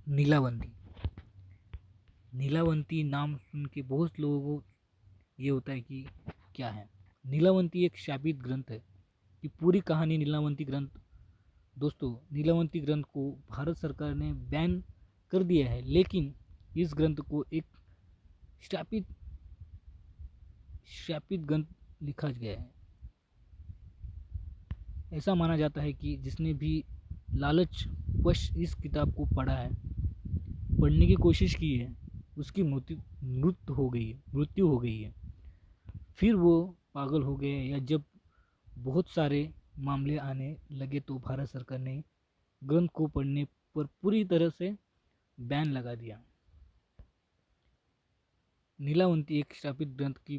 नीलावंती। नीलावंती नाम सुन के बहुत लोगों को ये होता है कि क्या है। नीलावंती एक शापित ग्रंथ है कि पूरी कहानी नीलावंती ग्रंथ। दोस्तों, नीलावंती ग्रंथ को भारत सरकार ने बैन कर दिया है, लेकिन इस ग्रंथ को एक शापित शापित ग्रंथ लिखा गया है। ऐसा माना जाता है कि जिसने भी लालच वश इस किताब को पढ़ा है, पढ़ने की कोशिश की है, उसकी मृत्यु हो गई है। फिर वो पागल हो गए, या जब बहुत सारे मामले आने लगे तो भारत सरकार ने ग्रंथ को पढ़ने पर पूरी तरह से बैन लगा दिया। नीलावंती एक श्रापित ग्रंथ की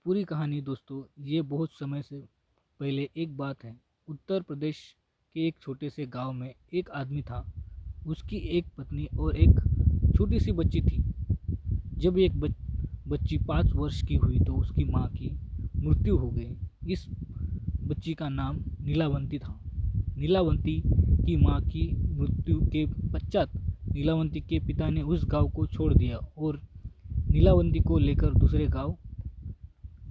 पूरी कहानी दोस्तों, ये बहुत समय से पहले एक बात है। उत्तर प्रदेश के एक छोटे से गांव में एक आदमी था। उसकी एक पत्नी और एक छोटी सी बच्ची थी। जब एक बच्ची 5 वर्ष की हुई तो उसकी माँ की मृत्यु हो गई। इस बच्ची का नाम नीलावंती था। नीलावंती की माँ की मृत्यु के पश्चात नीलावंती के पिता ने उस गांव को छोड़ दिया और नीलावंती को लेकर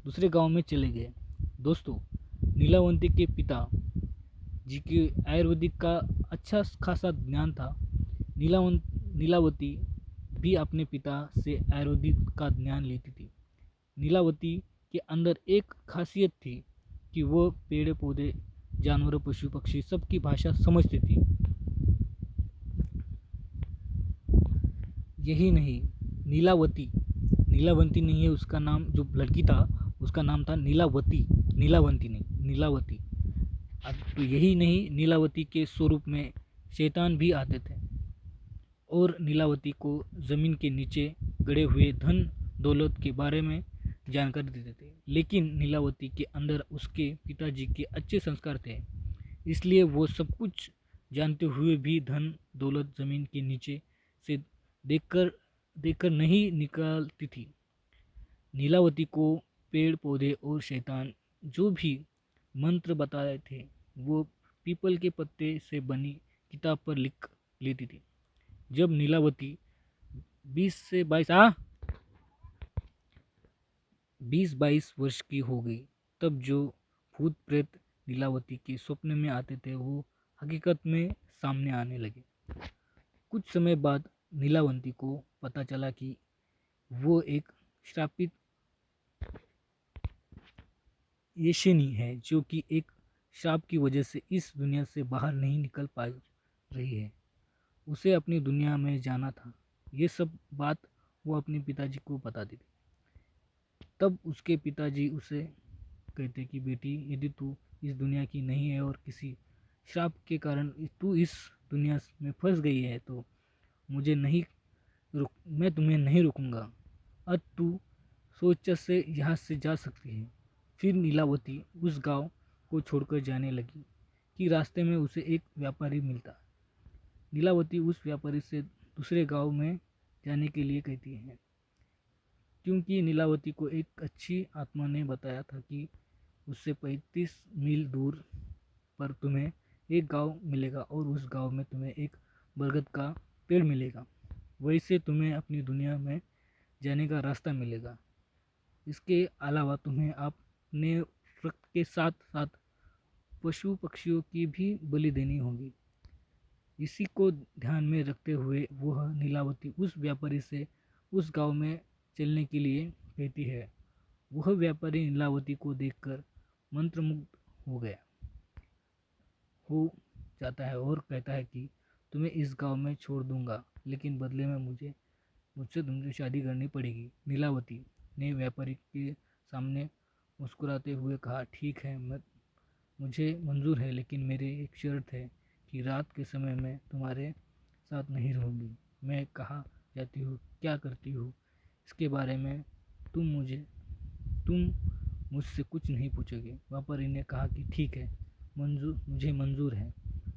दूसरे गांव में चले गए। दोस्तों, नीलावंती के पिता जी के आयुर्वेदिक का अच्छा खासा ज्ञान था। नीलावती भी अपने पिता से आयुर्वेदिक का ज्ञान लेती थी। नीलावती के अंदर एक खासियत थी कि वो पेड़ पौधे, जानवर, पशु पक्षी सबकी भाषा समझती थी। यही नहीं, नीलावती नीलावंती नहीं है उसका नाम। जो लड़की था उसका नाम था नीलावती, नीलावंती नहीं, नीलावती। तो यही नहीं, नीलावती के स्वरूप में शैतान भी आते थे और नीलावती को ज़मीन के नीचे गड़े हुए धन दौलत के बारे में जानकारी देते थे। लेकिन नीलावती के अंदर उसके पिताजी के अच्छे संस्कार थे, इसलिए वो सब कुछ जानते हुए भी धन दौलत ज़मीन के नीचे से देखकर देखकर नहीं निकालती थी। नीलावती को पेड़ पौधे और शैतान जो भी मंत्र बताए थे, वो पीपल के पत्ते से बनी किताब पर लिख लेती थी। जब नीलावती 20 से 22 20-22 वर्ष की हो गई, तब जो भूत प्रेत नीलावती के स्वप्न में आते थे वो हकीकत में सामने आने लगे। कुछ समय बाद नीलावती को पता चला कि वो एक श्रापित यशनी है, जो कि एक श्राप की वजह से इस दुनिया से बाहर नहीं निकल पा रही है। उसे अपनी दुनिया में जाना था। ये सब बात वो अपने पिताजी को बताती थी। तब उसके पिताजी उसे कहते कि बेटी, यदि तू इस दुनिया की नहीं है और किसी श्राप के कारण तू इस दुनिया में फंस गई है, तो मैं तुम्हें नहीं रुकूंगा। अब तू सोच से यहाँ से जा सकती है। फिर नीलावती उस गांव को छोड़कर जाने लगी कि रास्ते में उसे एक व्यापारी मिलता। नीलावती उस व्यापारी से दूसरे गांव में जाने के लिए कहती है, क्योंकि नीलावती को एक अच्छी आत्मा ने बताया था कि उससे 35 मील दूर पर तुम्हें एक गांव मिलेगा और उस गांव में तुम्हें एक बरगद का पेड़ मिलेगा। वैसे तुम्हें अपनी दुनिया में जाने का रास्ता मिलेगा। इसके अलावा तुम्हें अपने रक्त के साथ साथ पशु पक्षियों की भी बलि देनी होगी। इसी को ध्यान में रखते हुए वह नीलावती उस व्यापारी से उस गांव में चलने के लिए कहती है। वह व्यापारी नीलावती को देखकर मंत्रमुग्ध हो जाता है और कहता है कि तुम्हें इस गांव में छोड़ दूंगा, लेकिन बदले में मुझसे तुमसे शादी करनी पड़ेगी। नीलावती ने व्यापारी के सामने मुस्कुराते हुए कहा, ठीक है, मुझे मंजूर है, लेकिन मेरी एक शर्त है कि रात के समय मैं तुम्हारे साथ नहीं रहूँगी। मैं कहाँ जाती हूँ, क्या करती हूँ, इसके बारे में तुम मुझसे कुछ नहीं पूछोगे। व्यापारी ने कहा कि ठीक है, मुझे मंजूर है।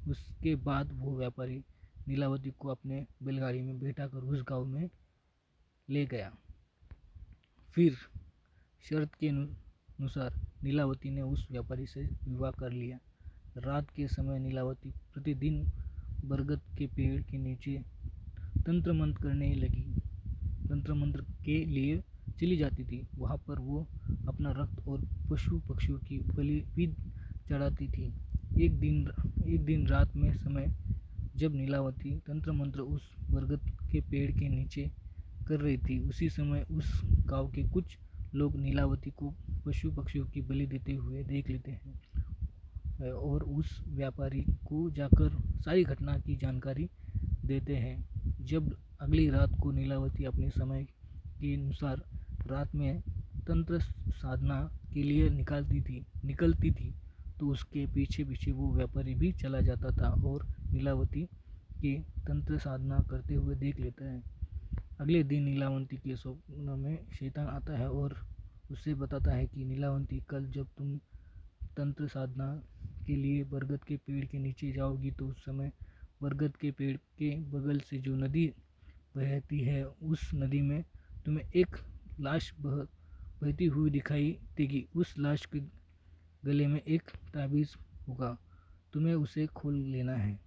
उसके बाद वो व्यापारी नीलावती को अपने बैलगाड़ी में बैठाकर उस गांव में ले गया। फिर शर्त के अनुसार नीलावती ने उस व्यापारी से विवाह कर लिया। रात के समय नीलावती प्रतिदिन बरगद के पेड़ के नीचे तंत्र मंत्र करने लगी, तंत्र मंत्र के लिए चली जाती थी। वहाँ पर वो अपना रक्त और पशु पक्षियों की बलि भी चढ़ाती थी। एक दिन रात में समय जब नीलावती तंत्र मंत्र उस बरगद के पेड़ के नीचे कर रही थी, उसी समय उस गांव के कुछ लोग नीलावती को पशु पक्षियों की बलि देते हुए देख लेते हैं और उस व्यापारी को जाकर सारी घटना की जानकारी देते हैं। जब अगली रात को नीलावती अपने समय के अनुसार रात में तंत्र साधना के लिए निकलती थी तो उसके पीछे पीछे वो व्यापारी भी चला जाता था और नीलावती के तंत्र साधना करते हुए देख लेता है। अगले दिन नीलावती के स्वप्न में शैतान आता है और उसे बताता है कि नीलावती, कल जब तुम तंत्र साधना के लिए बरगद के पेड़ के नीचे जाओगी तो उस समय बरगद के पेड़ के बगल से जो नदी बहती है, उस नदी में तुम्हें एक लाश बहती हुई दिखाई देगी। उस लाश के गले में एक ताबीज़ होगा, तुम्हें उसे खोल लेना है।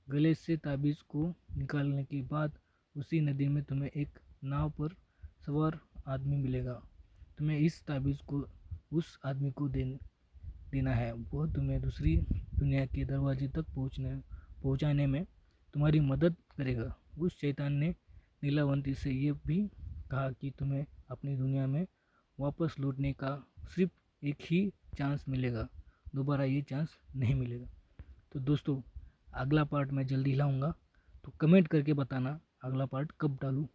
गले से ताबीज़ को निकालने के बाद उसी नदी में तुम्हें एक नाव पर सवार आदमी मिलेगा। तुम्हें इस ताबीज़ को उस आदमी को देना है। वह तुम्हें दूसरी दुनिया के दरवाजे तक पहुंचाने में तुम्हारी मदद करेगा। उस शैतान ने नीलावती से ये भी कहा कि तुम्हें अपनी दुनिया में वापस लौटने का सिर्फ एक ही चांस मिलेगा, दोबारा ये चांस नहीं मिलेगा। तो दोस्तों, अगला पार्ट मैं जल्दी लाऊंगा, तो कमेंट करके बताना अगला पार्ट कब डालूं।